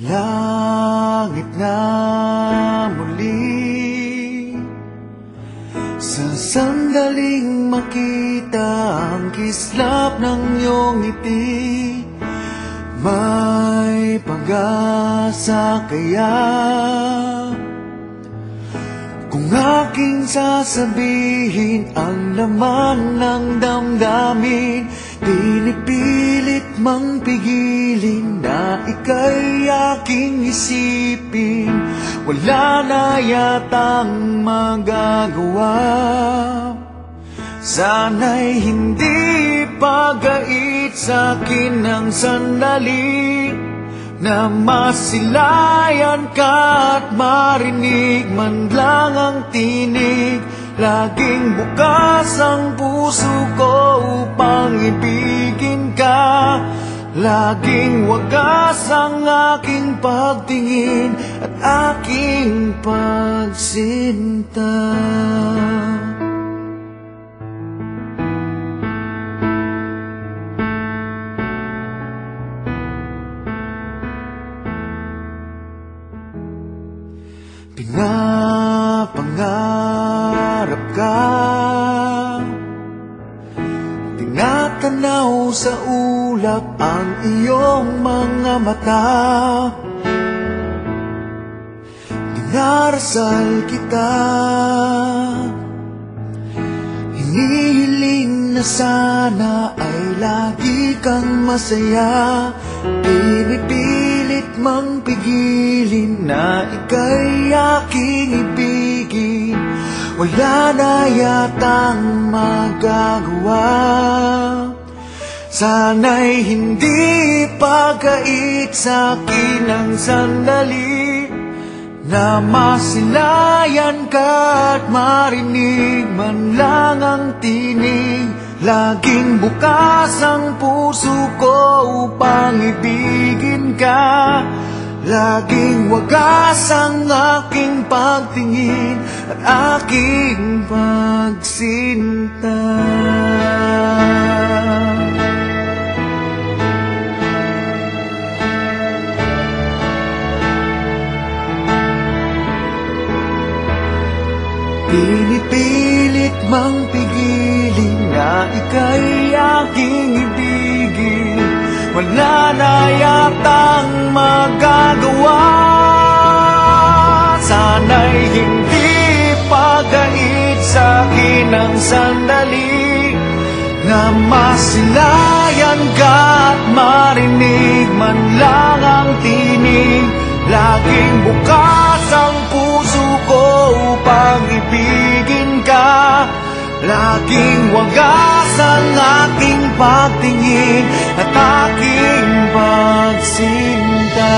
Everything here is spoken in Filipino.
Langit na muli, sa sandaling makita ang kislap ng iyong ngiti, may pag-asa kaya kung aking sasabihin ang laman ng damdamin. Pinipilit mang pigilin na ika'y aking isipin, wala na yatang magagawa. Sana'y hindi pagait sa'kin ng sandali na masilayan ka at marinig man lang ang tinig. Laging bukas ang puso ko upang ibigin ka, laging wagas ang aking pagtingin at aking pagsinta. Pinapangarap ka, tinatanaw sa ulap ang iyong mga mata. Dinarasal kita, hinihiling na sana ay lagi kang masaya. Pinipilit mang pigilin na ika'y aking ibigin, wala na yatang magagawa. Sana'y hindi pagait sa'kin ang sandali na masilayan ka at marinig man lang ang tinig. Laging bukas ang puso ko upang ibigin ka, laging wagas ang aking pagtingin at aking pagsinta. Pinipilit mang pigilin na ika'y aking ibigin, wala na yatang magagawa. Sana'y hindi pagait sa'kin ang sandali na masilayan ka at marinig man lang ang tinig. Laging bukas ang puso ko upang ibigin ka, laging wagas ang aking pagtingin at aking pagsinta.